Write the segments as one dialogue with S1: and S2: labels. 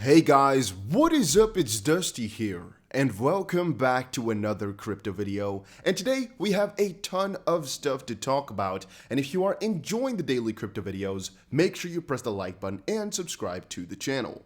S1: Hey guys, what is up? It's Dusty here, and welcome back to another crypto video. And today we have a ton of stuff to talk about, and if you are enjoying the daily crypto videos, make sure you press the like button and subscribe to the channel.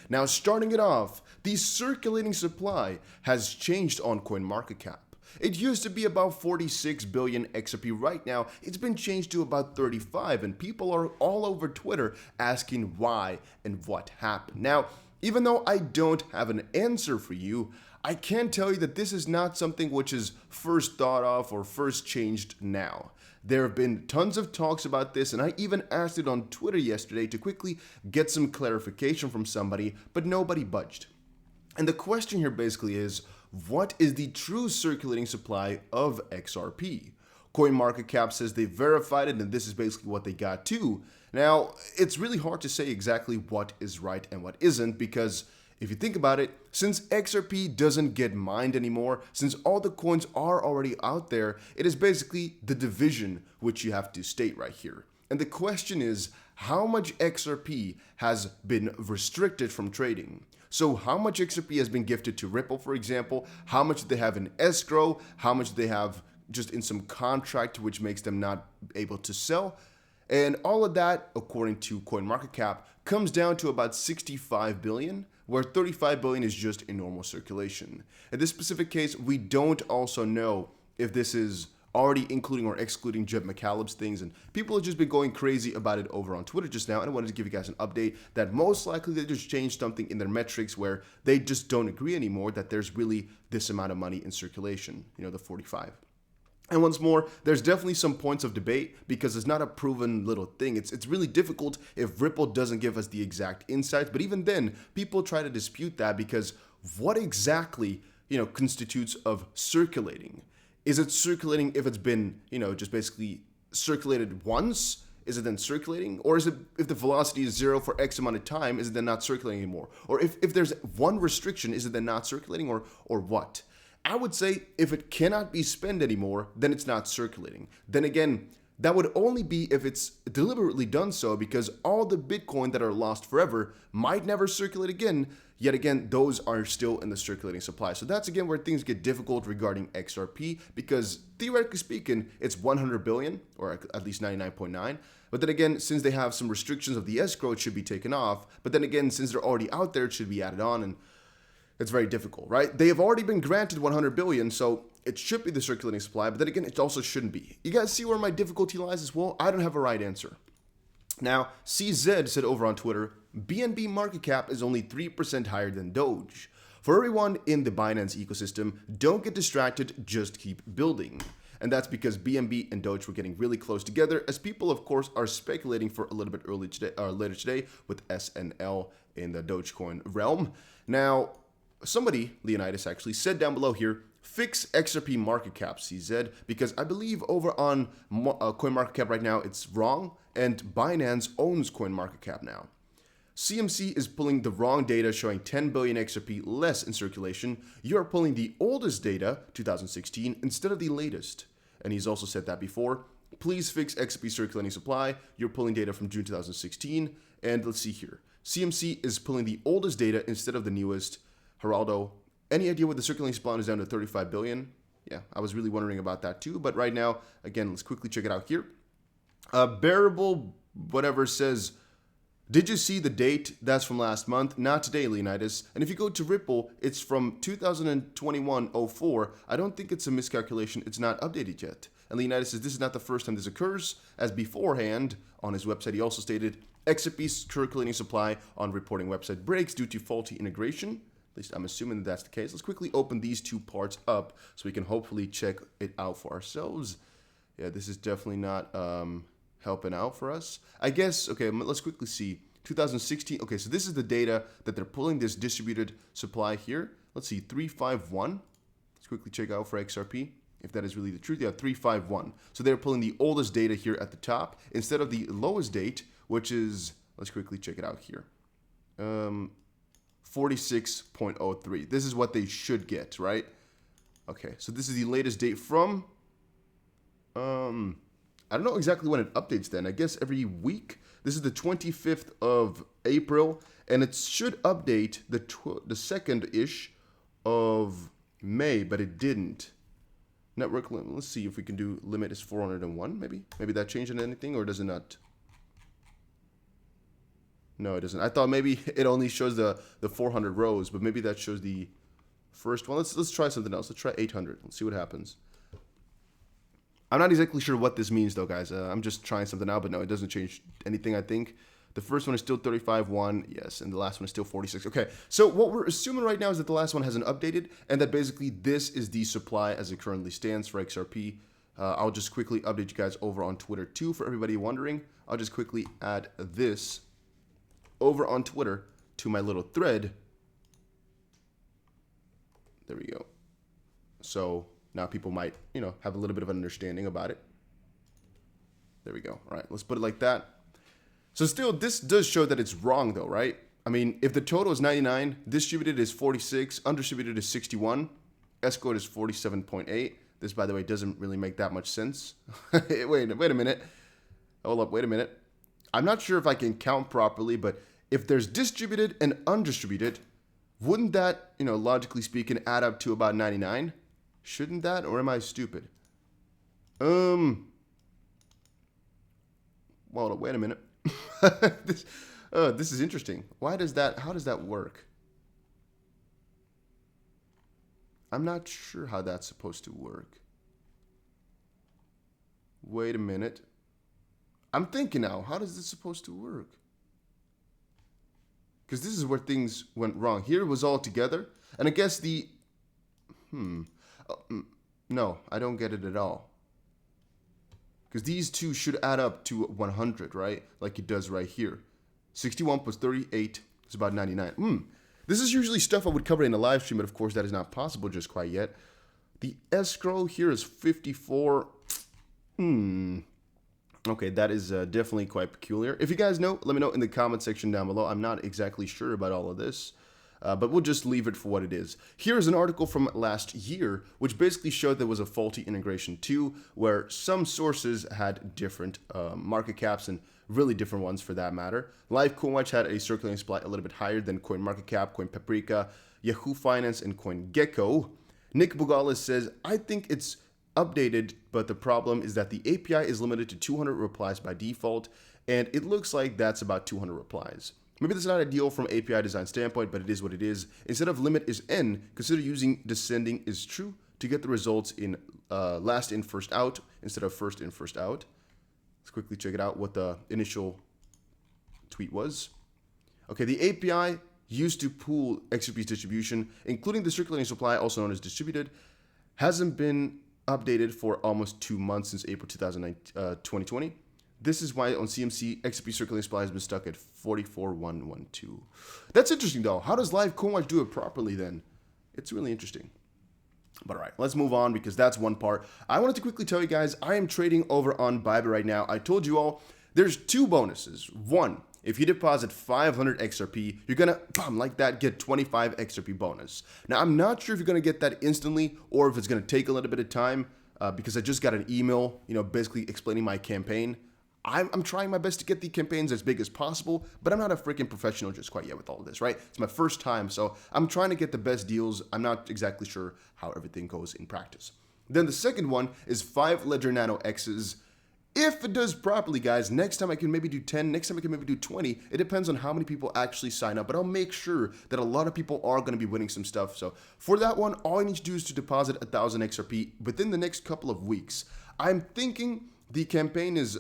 S1: Now, starting it off, the circulating supply has changed on CoinMarketCap. It used to be about 46 billion XRP. Right now, it's been changed to about 35, and people are all over Twitter asking why and what happened. Now, even though I don't have an answer for you, I can tell you that this is not something which is first thought of or first changed now. There have been tons of talks about this, and I even asked it on Twitter yesterday to quickly get some clarification from somebody, but nobody budged. And the question here basically is, what is the true circulating supply of XRP? CoinMarketCap says they verified it, and this is basically what they got too. Now, it's really hard to say exactly what is right and what isn't, because if you think about it, since XRP doesn't get mined anymore, since all the coins are already out there, it is basically the division which you have to state right here. And the question is, how much XRP has been restricted from trading? So how much XRP has been gifted to Ripple, for example? How much do they have in escrow? How much do they have just in some contract which makes them not able to sell? And all of that, according to CoinMarketCap, comes down to about 65 billion, where 35 billion is just in normal circulation. In this specific case, we don't also know if this is already including or excluding Jeb McCaleb's things, and people have just been going crazy about it over on Twitter just now, and I wanted to give you guys an update that most likely they just changed something in their metrics where they just don't agree anymore that there's really this amount of money in circulation, the 45. And once more, there's definitely some points of debate because it's not a proven little thing. It's really difficult if Ripple doesn't give us the exact insights, but even then, people try to dispute that because what exactly, constitutes of circulating? Is it circulating if it's been, just basically circulated once? Is it then circulating? Or is it if the velocity is 0 for X amount of time, is it then not circulating anymore? Or if there's one restriction, is it then not circulating or what? I would say if it cannot be spent anymore, then it's not circulating. Then again, that would only be if it's deliberately done so, because all the Bitcoin that are lost forever might never circulate again. Yet again, those are still in the circulating supply. So that's again where things get difficult regarding XRP, because theoretically speaking, it's 100 billion, or at least 99.9. But then again, since they have some restrictions of the escrow, it should be taken off. But then again, since they're already out there, it should be added on, and it's very difficult, right? They have already been granted 100 billion, so it should be the circulating supply, but then again, it also shouldn't be. You guys see where my difficulty lies as well? I don't have a right answer. Now, CZ said over on Twitter, BNB market cap is only 3% higher than Doge. For everyone in the Binance ecosystem, don't get distracted, just keep building. And that's because BNB and Doge were getting really close together, as people, of course, are speculating for a little bit later today with SNL in the Dogecoin realm. Now, somebody, Leonidas actually, said down below here, fix XRP market cap, CZ, because I believe over on CoinMarketCap right now, it's wrong, and Binance owns CoinMarketCap now. CMC is pulling the wrong data showing 10 billion XRP less in circulation. You're pulling the oldest data, 2016, instead of the latest. And he's also said that before. Please fix XRP circulating supply. You're pulling data from June 2016. And let's see here. CMC is pulling the oldest data instead of the newest. Geraldo, any idea what the circulating supply is down to 35 billion? Yeah, I was really wondering about that too. But right now, again, let's quickly check it out here. Bearable whatever says, did you see the date? That's from last month. Not today, Leonidas. And if you go to Ripple, it's from 2021-04. I don't think it's a miscalculation. It's not updated yet. And Leonidas says this is not the first time this occurs, as beforehand on his website he also stated, XRP circulating supply on reporting website breaks due to faulty integration. At least I'm assuming that's the case. Let's quickly open these two parts up so we can hopefully check it out for ourselves. Yeah, this is definitely not helping out for us. I guess, okay, let's quickly see. 2016, okay, so this is the data that they're pulling, this distributed supply here. Let's see, 351. Let's quickly check out for XRP, if that is really the truth. Yeah, 351. So they're pulling the oldest data here at the top instead of the lowest date, which is, let's quickly check it out here. 46.03. This is what they should get, right? Okay, so this is the latest date from, I don't know exactly when it updates then. I guess every week. This is the 25th of April, and it should update the 2nd-ish of May, but it didn't. Network limit, let's see if we can do limit is 401, maybe? Maybe that changed anything, or does it not? No, it doesn't. I thought maybe it only shows the 400 rows, but maybe that shows the first one. Let's try something else. Let's try 800. Let's see what happens. I'm not exactly sure what this means, though, guys. I'm just trying something out, but no, it doesn't change anything, I think. The first one is still 35.1, yes, and the last one is still 46. Okay, so what we're assuming right now is that the last one hasn't updated, and that basically this is the supply as it currently stands for XRP. I'll just quickly update you guys over on Twitter, too, for everybody wondering. I'll just quickly add this over on Twitter to my little thread. There we go. So now people might, have a little bit of an understanding about it. There we go. All right, let's put it like that. So still, this does show that it's wrong, though, right? I mean, if the total is 99, distributed is 46, undistributed is 61, S-code is 47.8. This, by the way, doesn't really make that much sense. wait a minute. Hold up, wait a minute. I'm not sure if I can count properly, but if there's distributed and undistributed, wouldn't that, logically speaking, add up to about 99? Shouldn't that, or am I stupid? Well, wait a minute. This is interesting. How does that work? I'm not sure how that's supposed to work. Wait a minute. I'm thinking now, how is this supposed to work? Because this is where things went wrong. Here it was all together, and I guess no, I don't get it at all. Because these two should add up to 100, right? Like it does right here. 61 plus 38 is about 99. This is usually stuff I would cover in a live stream, but of course that is not possible just quite yet. The escrow here is 54. Okay, that is definitely quite peculiar. If you guys know, let me know in the comment section down below. I'm not exactly sure about all of this. But we'll just leave it for what it is. Here is an article from last year, which basically showed there was a faulty integration too, where some sources had different market caps and really different ones for that matter. Live CoinWatch had a circulating supply a little bit higher than CoinMarketCap, CoinPaprika, Yahoo Finance, and CoinGecko. Nick Bugales says, I think it's updated, but the problem is that the API is limited to 200 replies by default, and it looks like that's about 200 replies. Maybe that's not ideal from API design standpoint, but it is what it is. Instead of limit is n, consider using descending is true to get the results in last in, first out instead of first in, first out. Let's quickly check it out what the initial tweet was. Okay, the API used to pool XRP's distribution, including the circulating supply, also known as distributed, hasn't been updated for almost 2 months since April 2020. This is why on CMC, XRP circulating supply has been stuck at 44,112. That's interesting, though. How does Live CoinWatch do it properly, then? It's really interesting. But all right, let's move on because that's one part. I wanted to quickly tell you guys, I am trading over on Bybit right now. I told you all, there's 2 bonuses. One, if you deposit 500 XRP, you're going to, like that, get 25 XRP bonus. Now, I'm not sure if you're going to get that instantly or if it's going to take a little bit of time because I just got an email, basically explaining my campaign. I'm trying my best to get the campaigns as big as possible, but I'm not a freaking professional just quite yet with all of this, right? It's my first time, so I'm trying to get the best deals. I'm not exactly sure how everything goes in practice. Then the second one is 5 Ledger Nano X's. If it does properly, guys, next time I can maybe do 10, next time I can maybe do 20. It depends on how many people actually sign up, but I'll make sure that a lot of people are going to be winning some stuff. So for that one, all I need to do is to deposit 1,000 XRP within the next couple of weeks. I'm thinking the campaign is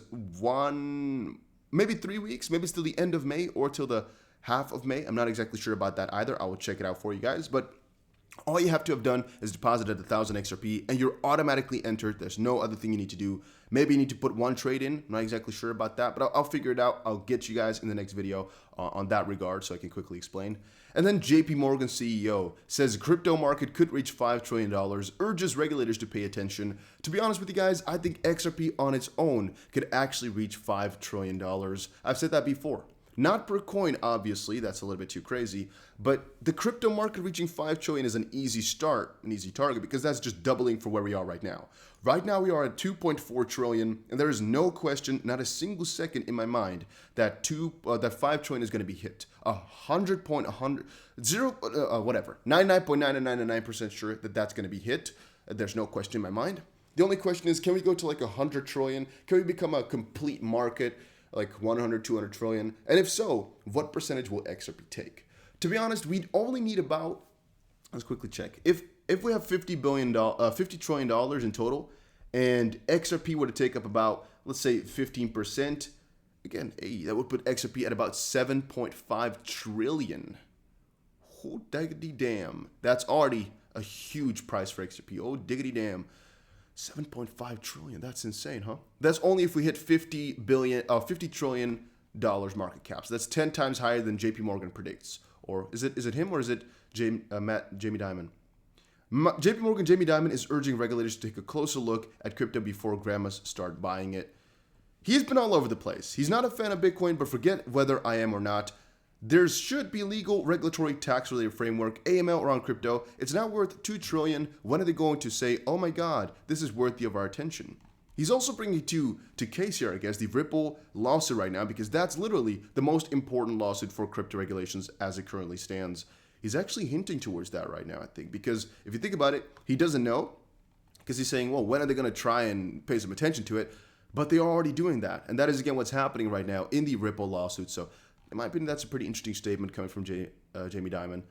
S1: maybe 3 weeks, maybe it's till the end of May or till the half of May. I'm not exactly sure about that either. I will check it out for you guys, but all you have to have done is deposited 1,000 XRP and you're automatically entered. There's no other thing you need to do. Maybe you need to put 1 trade in. I'm not exactly sure about that, but I'll figure it out. I'll get you guys in the next video on that regard so I can quickly explain. And then JP Morgan CEO says crypto market could reach $5 trillion, urges regulators to pay attention. To be honest with you guys, I think XRP on its own could actually reach $5 trillion. I've said that before. Not per coin, obviously, that's a little bit too crazy, but the crypto market reaching 5 trillion is an easy start, an easy target, because that's just doubling for where we are right now. Right now we are at 2.4 trillion, and there is no question, not a single second in my mind, that 5 trillion is going to be hit. 99.99999% sure that that's going to be hit. There's no question in my mind. The only question is, can we go to like 100 trillion? Can we become a complete market? Like 100, 200 trillion? And if so, what percentage will XRP take? To be honest, we'd only need about, let's quickly check. If we have $50 trillion in total, and XRP were to take up about, let's say 15%, again, hey, that would put XRP at about 7.5 trillion. Oh, diggity damn. That's already a huge price for XRP. Oh, diggity damn. 7.5 trillion. That's insane, huh? That's only if we hit $50 trillion market cap. So that's 10 times higher than JP Morgan predicts. Or is it him or is it Jamie Dimon? JP Morgan Jamie Dimon is urging regulators to take a closer look at crypto before grandmas start buying it. He's been all over the place. He's not a fan of Bitcoin, but forget whether I am or not. There should be legal, regulatory, tax-related framework, AML around crypto. It's not worth $2 trillion. When are they going to say, oh my God, this is worthy of our attention? He's also bringing to case here, I guess, the Ripple lawsuit right now, because that's literally the most important lawsuit for crypto regulations as it currently stands. He's actually hinting towards that right now, I think, because if you think about it, he doesn't know, because he's saying, well, when are they going to try and pay some attention to it? But they are already doing that. And that is, again, what's happening right now in the Ripple lawsuit. So in my opinion, that's a pretty interesting statement coming from Jamie Dimon.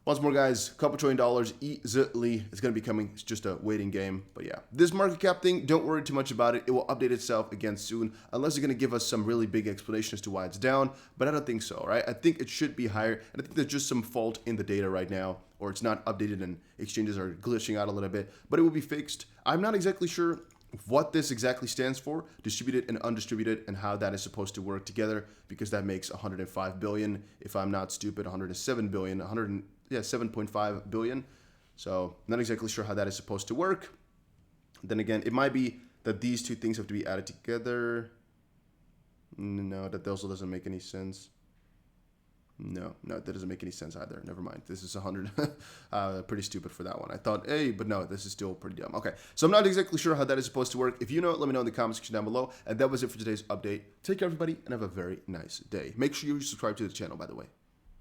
S1: Once more, guys, a couple $2 trillion easily is going to be coming. It's just a waiting game. But yeah, this market cap thing, don't worry too much about it. It will update itself again soon, unless they're going to give us some really big explanation as to why it's down. But I don't think so, right? I think it should be higher. And I think there's just some fault in the data right now, or it's not updated and exchanges are glitching out a little bit. But it will be fixed. I'm not exactly sure what this exactly stands for, distributed and undistributed, and how that is supposed to work together, because that makes 105 billion. If I'm not stupid, 107 billion, 7.5 billion. So not exactly sure how that is supposed to work. Then again, it might be that these two things have to be added together. No, that also doesn't make any sense. No, that doesn't make any sense either. Never mind. This is 100. Pretty stupid for that one. I thought, hey, but no, this is still pretty dumb. Okay, so I'm not exactly sure how that is supposed to work. If you know it, let me know in the comment section down below. And that was it for today's update. Take care, everybody, and have a very nice day. Make sure you subscribe to the channel, by the way.